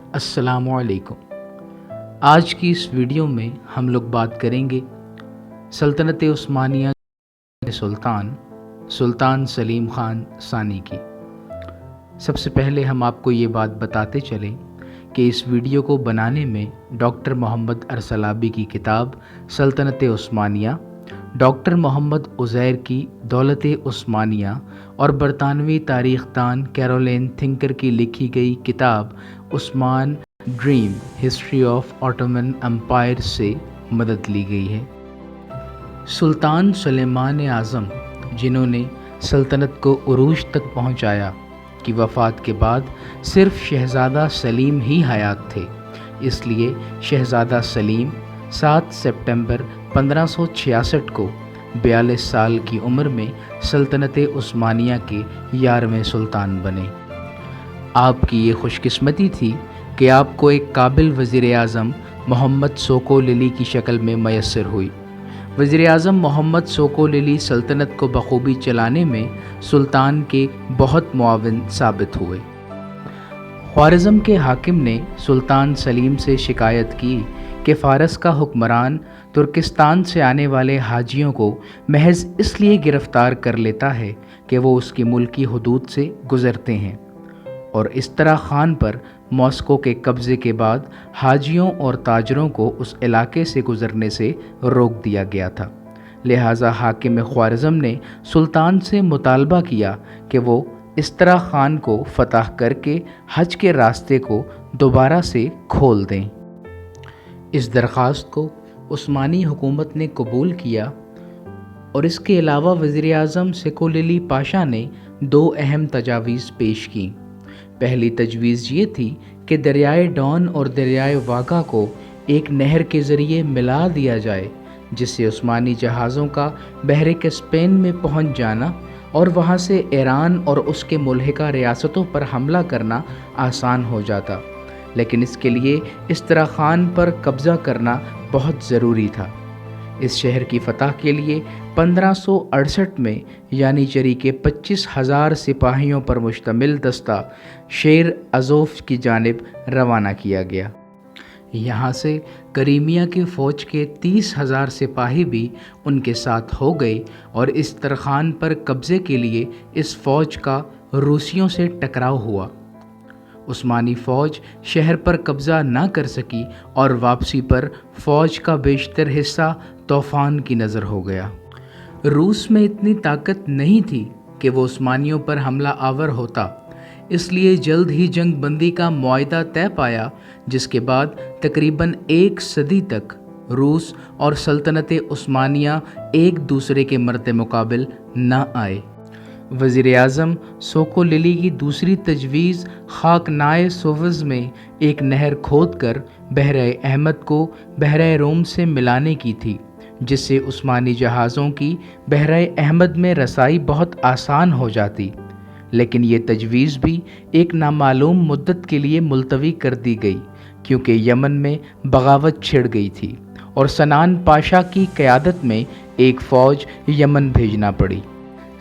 السلام علیکم۔ آج کی اس ویڈیو میں ہم لوگ بات کریں گے سلطنت عثمانیہ کے سلطان سلیم خان ثانی کی۔ سب سے پہلے ہم آپ کو یہ بات بتاتے چلیں کہ اس ویڈیو کو بنانے میں ڈاکٹر محمد ارسلابی کی کتاب سلطنت عثمانیہ، ڈاکٹر محمد عزیر کی دولت عثمانیہ اور برطانوی تاریخ دان کیرولین تھنکر کی لکھی گئی کتاب Osman dream history of Ottoman empire سے مدد لی گئی ہے۔ سلطان سلیمان اعظم، جنہوں نے سلطنت کو عروج تک پہنچایا، کی وفات کے بعد صرف شہزادہ سلیم ہی حیات تھے۔ اس لیے شہزادہ سلیم 7 سپٹمبر 1566 کو 42 سال کی عمر میں سلطنت عثمانیہ کے 11ویں سلطان بنے۔ آپ کی یہ خوش قسمتی تھی کہ آپ کو ایک قابل وزیر اعظم محمد سوکو للی کی شکل میں میسر ہوئی۔ وزیر اعظم محمد سوکو للی سلطنت کو بخوبی چلانے میں سلطان کے بہت معاون ثابت ہوئے۔ خوارزم کے حاکم نے سلطان سلیم سے شکایت کی کہ فارس کا حکمران ترکستان سے آنے والے حاجیوں کو محض اس لیے گرفتار کر لیتا ہے کہ وہ اس کی ملکی حدود سے گزرتے ہیں، اور اس طرح خان پر ماسکو کے قبضے کے بعد حاجیوں اور تاجروں کو اس علاقے سے گزرنے سے روک دیا گیا تھا۔ لہٰذا حاکم خوارزم نے سلطان سے مطالبہ کیا کہ وہ اس طرح خان کو فتح کر کے حج کے راستے کو دوبارہ سے کھول دیں۔ اس درخواست کو عثمانی حکومت نے قبول کیا، اور اس کے علاوہ وزیر اعظم سکو للی پاشا نے 2 اہم تجاویز پیش کیں۔ پہلی تجویز یہ تھی کہ دریائے ڈون اور دریائے واگا کو ایک نہر کے ذریعے ملا دیا جائے، جس سے عثمانی جہازوں کا بحر کیسپیئن میں پہنچ جانا اور وہاں سے ایران اور اس کے ملحقہ ریاستوں پر حملہ کرنا آسان ہو جاتا، لیکن اس کے لیے استرخان پر قبضہ کرنا بہت ضروری تھا۔ اس شہر کی فتح کے لیے 1568 میں یعنی چری کے 25,000 سپاہیوں پر مشتمل دستہ شیر ازوف کی جانب روانہ کیا گیا۔ یہاں سے کریمیا کی فوج کے 30,000 سپاہی بھی ان کے ساتھ ہو گئے، اور استرخان پر قبضے کے لیے اس فوج کا روسیوں سے ٹکراؤ ہوا۔ عثمانی فوج شہر پر قبضہ نہ کر سکی، اور واپسی پر فوج کا بیشتر حصہ طوفان کی نظر ہو گیا۔ روس میں اتنی طاقت نہیں تھی کہ وہ عثمانیوں پر حملہ آور ہوتا، اس لیے جلد ہی جنگ بندی کا معاہدہ طے پایا، جس کے بعد تقریباً 1 صدی تک روس اور سلطنت عثمانیہ ایک دوسرے کے مرد مقابل نہ آئے۔ وزیر اعظم سوکو للی کی دوسری تجویز خاک نائے سووز میں ایک نہر کھود کر بحر احمد کو بحر روم سے ملانے کی تھی، جس سے عثمانی جہازوں کی بحر احمد میں رسائی بہت آسان ہو جاتی، لیکن یہ تجویز بھی ایک نامعلوم مدت کے لیے ملتوی کر دی گئی، کیونکہ یمن میں بغاوت چھڑ گئی تھی اور سنان پاشا کی قیادت میں ایک فوج یمن بھیجنا پڑی۔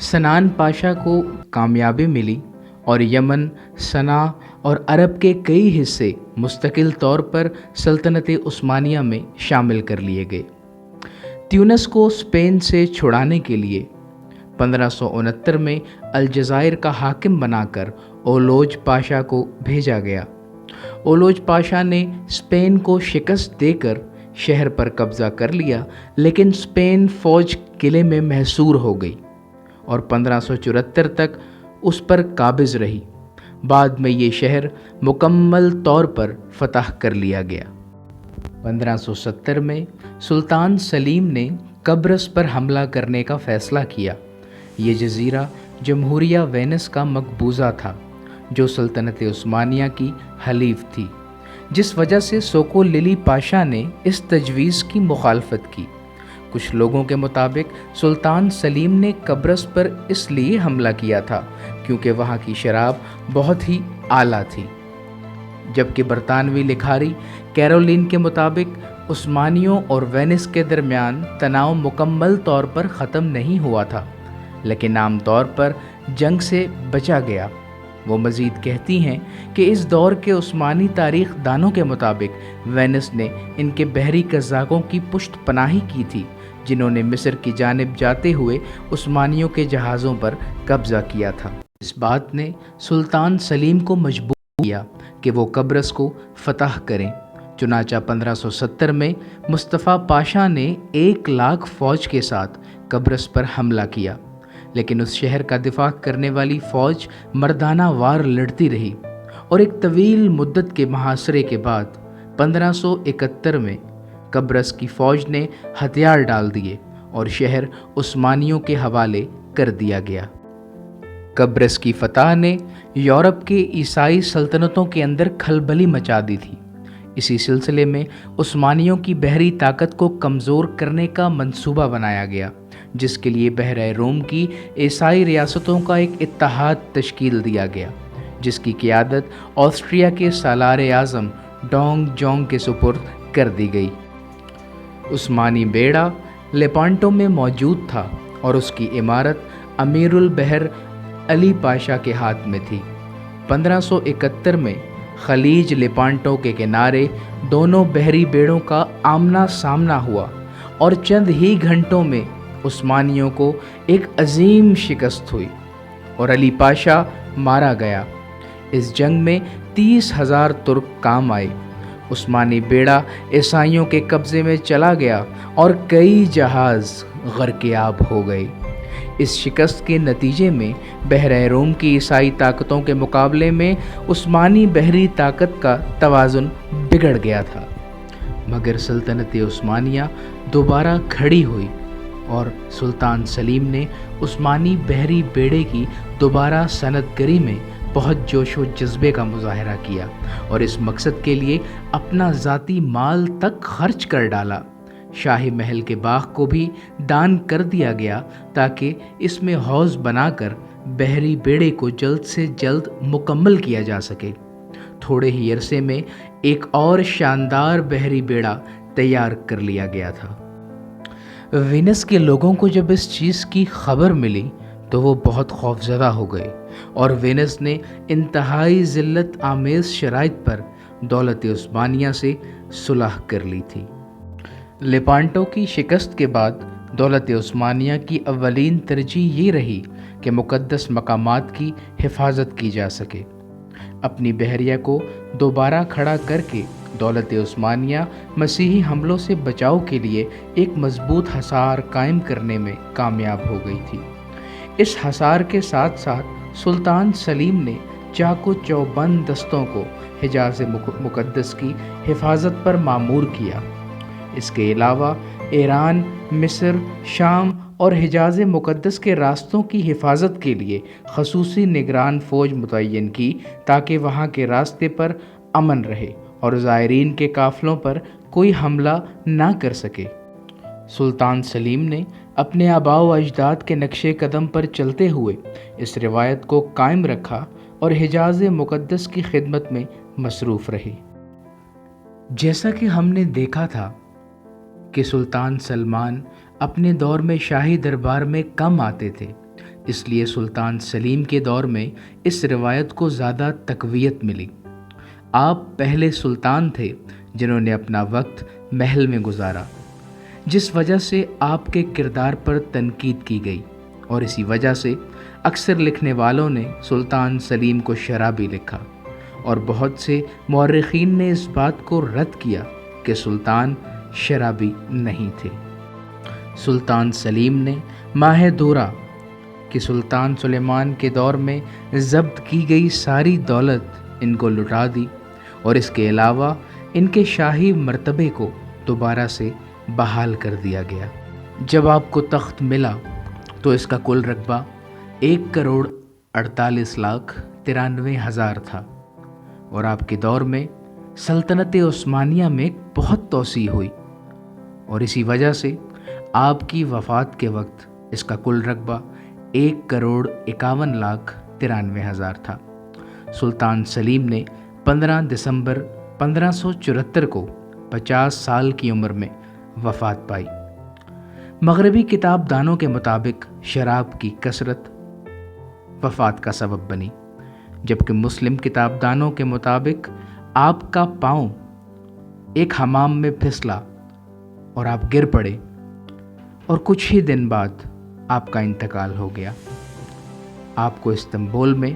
سنان پاشا کو کامیابی ملی، اور یمن، صنعا اور عرب کے کئی حصے مستقل طور پر سلطنت عثمانیہ میں شامل کر لیے گئے۔ تیونس کو اسپین سے چھڑانے کے لیے 1569 میں الجزائر کا حاکم بنا کر اولوج پاشا کو بھیجا گیا۔ اولوج پاشا نے اسپین کو شکست دے کر شہر پر قبضہ کر لیا، لیکن اسپین فوج قلعے میں محصور ہو گئی اور 1574 تک اس پر قابض رہی۔ بعد میں یہ شہر مکمل طور پر فتح کر لیا گیا۔ 1570 میں سلطان سلیم نے قبرص پر حملہ کرنے کا فیصلہ کیا۔ یہ جزیرہ جمہوریہ وینس کا مقبوضہ تھا، جو سلطنت عثمانیہ کی حلیف تھی، جس وجہ سے سوکو للی پاشا نے اس تجویز کی مخالفت کی۔ کچھ لوگوں کے مطابق سلطان سلیم نے قبرص پر اس لیے حملہ کیا تھا کیونکہ وہاں کی شراب بہت ہی اعلیٰ تھی، جبکہ برطانوی لکھاری کیرولین کے مطابق عثمانیوں اور وینس کے درمیان تناؤ مکمل طور پر ختم نہیں ہوا تھا، لیکن عام طور پر جنگ سے بچا گیا۔ وہ مزید کہتی ہیں کہ اس دور کے عثمانی تاریخ دانوں کے مطابق وینس نے ان کے بحری قزاقوں کی پشت پناہی کی تھی، جنہوں نے مصر کی جانب جاتے ہوئے عثمانیوں کے جہازوں پر قبضہ کیا تھا۔ اس بات نے سلطان سلیم کو مجبور کیا کہ وہ قبرص کو فتح کریں۔ چنانچہ 1570 میں مصطفیٰ پاشا نے 1,00,000 فوج کے ساتھ قبرص پر حملہ کیا، لیکن اس شہر کا دفاع کرنے والی فوج مردانہ وار لڑتی رہی، اور ایک طویل مدت کے محاصرے کے بعد 1571 میں قبرص کی فوج نے ہتھیار ڈال دیے اور شہر عثمانیوں کے حوالے کر دیا گیا۔ قبرص کی فتح نے یورپ کے عیسائی سلطنتوں کے اندر کھلبلی مچا دی تھی۔ اسی سلسلے میں عثمانیوں کی بحری طاقت کو کمزور کرنے کا منصوبہ بنایا گیا، جس کے لیے بحیرہ روم کی عیسائی ریاستوں کا ایک اتحاد تشکیل دیا گیا، جس کی قیادت آسٹریا کے سالار اعظم ڈونگ جونگ کے سپرد کر دی گئی۔ عثمانی بیڑا لیپانٹو میں موجود تھا اور اس کی عمارت امیر البحر علی پاشا کے ہاتھ میں تھی۔ 1571 میں خلیج لیپانٹو کے کنارے دونوں بحری بیڑوں کا آمنا سامنا ہوا اور چند ہی گھنٹوں میں عثمانیوں کو ایک عظیم شکست ہوئی اور علی پاشا مارا گیا۔ اس جنگ میں 30,000 ترک کام آئے۔ عثمانی بیڑا عیسائیوں کے قبضے میں چلا گیا اور کئی جہاز غرق آب ہو گئے۔ اس شکست کے نتیجے میں بحیرہ روم کی عیسائی طاقتوں کے مقابلے میں عثمانی بحری طاقت کا توازن بگڑ گیا تھا، مگر سلطنت عثمانیہ دوبارہ کھڑی ہوئی اور سلطان سلیم نے عثمانی بحری بیڑے کی دوبارہ صنعت گری میں بہت جوش و جذبے کا مظاہرہ کیا اور اس مقصد کے لیے اپنا ذاتی مال تک خرچ کر ڈالا۔ شاہی محل کے باغ کو بھی دان کر دیا گیا تاکہ اس میں حوض بنا کر بحری بیڑے کو جلد سے جلد مکمل کیا جا سکے۔ تھوڑے ہی عرصے میں ایک اور شاندار بحری بیڑا تیار کر لیا گیا تھا۔ وینس کے لوگوں کو جب اس چیز کی خبر ملی تو وہ بہت خوفزدہ ہو گئے اور وینس نے انتہائی ذلت آمیز شرائط پر دولت عثمانیہ سے صلح کر لی تھی۔ لیپانٹو کی شکست کے بعد دولت عثمانیہ کی اولین ترجیح یہ رہی کہ مقدس مقامات کی حفاظت کی جا سکے۔ اپنی بحریہ کو دوبارہ کھڑا کر کے دولت عثمانیہ مسیحی حملوں سے بچاؤ کے لیے ایک مضبوط حصار قائم کرنے میں کامیاب ہو گئی تھی۔ اس حصار کے ساتھ ساتھ سلطان سلیم نے چاق و چوبند دستوں کو حجاز مقدس کی حفاظت پر مامور کیا۔ اس کے علاوہ ایران، مصر، شام اور حجاز مقدس کے راستوں کی حفاظت کے لیے خصوصی نگران فوج متعین کی تاکہ وہاں کے راستے پر امن رہے اور زائرین کے قافلوں پر کوئی حملہ نہ کر سکے۔ سلطان سلیم نے اپنے آباء و اجداد کے نقش قدم پر چلتے ہوئے اس روایت کو قائم رکھا اور حجاز مقدس کی خدمت میں مصروف رہے۔ جیسا کہ ہم نے دیکھا تھا کہ سلطان سلمان اپنے دور میں شاہی دربار میں کم آتے تھے، اس لیے سلطان سلیم کے دور میں اس روایت کو زیادہ تقویت ملی۔ آپ پہلے سلطان تھے جنہوں نے اپنا وقت محل میں گزارا، جس وجہ سے آپ کے کردار پر تنقید کی گئی، اور اسی وجہ سے اکثر لکھنے والوں نے سلطان سلیم کو شرابی لکھا، اور بہت سے مورخین نے اس بات کو رد کیا کہ سلطان شرابی نہیں تھے۔ سلطان سلیم نے ماہ دورہ کہ سلطان سلیمان کے دور میں ضبط کی گئی ساری دولت ان کو لٹا دی، اور اس کے علاوہ ان کے شاہی مرتبے کو دوبارہ سے بحال کر دیا گیا۔ جب آپ کو تخت ملا تو اس کا کل رقبہ 1,48,93,000 تھا، اور آپ کے دور میں سلطنت عثمانیہ میں بہت توسیع ہوئی، اور اسی وجہ سے آپ کی وفات کے وقت اس کا کل رقبہ 1,51,93,000 تھا۔ سلطان سلیم نے 15 دسمبر 1574 کو 50 سال کی عمر میں وفات پائی۔ مغربی کتاب دانوں کے مطابق شراب کی کثرت وفات کا سبب بنی، جبکہ مسلم کتاب دانوں کے مطابق آپ کا پاؤں ایک حمام میں پھسلا اور آپ گر پڑے اور کچھ ہی دن بعد آپ کا انتقال ہو گیا۔ آپ کو استنبول میں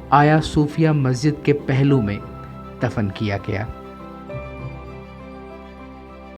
آیا صوفیہ مسجد کے پہلو میں دفن کیا گیا۔